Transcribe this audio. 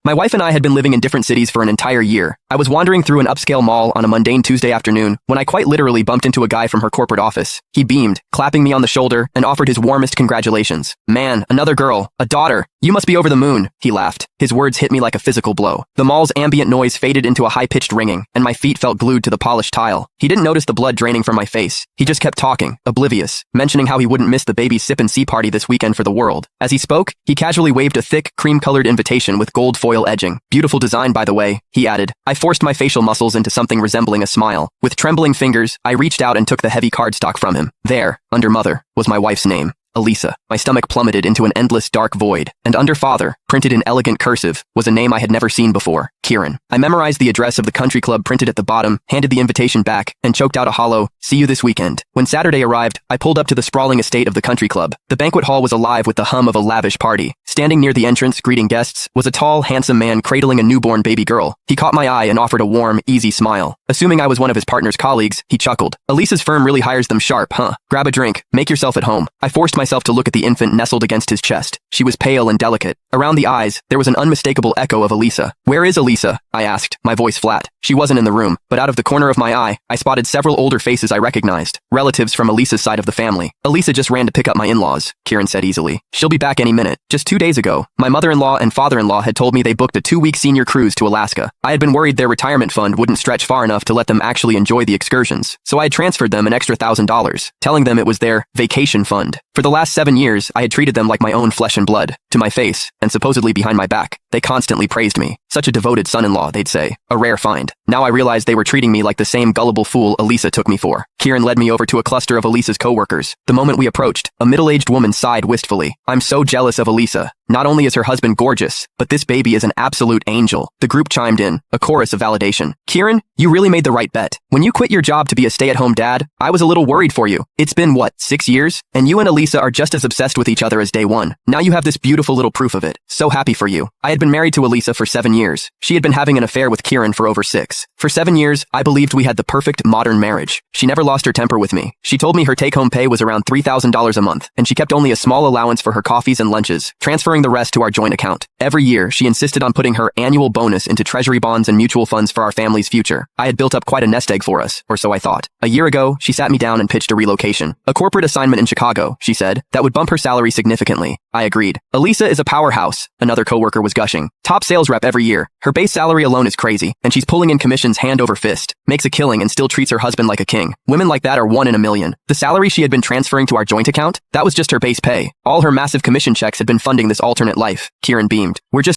My wife and I had been living in different cities for an entire year. I was wandering through an upscale mall on a mundane Tuesday afternoon when I quite literally bumped into a guy from her corporate office. He beamed, clapping me on the shoulder, and offered his warmest congratulations. "Man, another girl, a daughter. You must be over the moon," he laughed. His words hit me like a physical blow. The mall's ambient noise faded into a high-pitched ringing, and my feet felt glued to the polished tile. He didn't notice the blood draining from my face. He just kept talking, oblivious, mentioning how he wouldn't miss the baby's sip-and-see party this weekend for the world. As he spoke, he casually waved a thick, cream-colored invitation with gold foil edging. "Beautiful design, by the way," he added. I forced my facial muscles into something resembling a smile. With trembling fingers, I reached out and took the heavy cardstock from him. There, under Mother, was my wife's name. Elisa. My stomach plummeted into an endless dark void, and under Father, printed in elegant cursive, was a name I had never seen before, Kieran. I memorized the address of the country club printed at the bottom, handed the invitation back, and choked out a hollow, "See you this weekend." When Saturday arrived, I pulled up to the sprawling estate of the country club. The banquet hall was alive with the hum of a lavish party. Standing near the entrance, greeting guests, was a tall, handsome man cradling a newborn baby girl. He caught my eye and offered a warm, easy smile. Assuming I was one of his partner's colleagues, he chuckled. "Elisa's firm really hires them sharp, huh? Grab a drink, make yourself at home." I forced myself to look at the infant nestled against his chest. She was pale and delicate. Around the eyes, there was an unmistakable echo of Elisa. "Where is Elisa?" I asked, my voice flat. She wasn't in the room, but out of the corner of my eye, I spotted several older faces I recognized, relatives from Elisa's side of the family. "Elisa just ran to pick up my in-laws," Kieran said easily. "She'll be back any minute." Just 2 days ago, my mother-in-law and father-in-law had told me they booked a 2-week senior cruise to Alaska. I had been worried their retirement fund wouldn't stretch far enough to let them actually enjoy the excursions, so I had transferred them an extra $1,000, telling them it was their vacation fund. For the last 7 years, I had treated them like my own flesh and blood, to my face, and supposedly behind my back. They constantly praised me. "Such a devoted son-in-law," they'd say. A rare find. Now I realized they were treating me like the same gullible fool Elisa took me for. Kieran led me over to a cluster of Elisa's co-workers. The moment we approached, a middle-aged woman sighed wistfully. "I'm so jealous of Elisa. Not only is her husband gorgeous, but this baby is an absolute angel." The group chimed in, a chorus of validation. "Kieran, you really made the right bet. When you quit your job to be a stay-at-home dad, I was a little worried for you. It's been, 6 years? And you and Elisa are just as obsessed with each other as day one. Now you have this beautiful little proof of it. So happy for you." I had been married to Elisa for 7 years. She had been having an affair with Kieran for over 6. For 7 years, I believed we had the perfect modern marriage. She never lost her temper with me. She told me her take-home pay was around $3,000 a month, and she kept only a small allowance for her coffees and lunches, transferring the rest to our joint account. Every year, she insisted on putting her annual bonus into treasury bonds and mutual funds for our family's future. I had built up quite a nest egg for us, or so I thought. A year ago, she sat me down and pitched a relocation. A corporate assignment in Chicago, she said, that would bump her salary significantly. I agreed. "Elisa is a powerhouse," another coworker was gushing. "Top sales rep every year. Her base salary alone is crazy, and she's pulling in commissions hand over fist. Makes a killing and still treats her husband like a king. Women like that are 1 in a million." The salary she had been transferring to our joint account? That was just her base pay. All her massive commission checks had been funding this alternate life. Kieran beamed. "We're just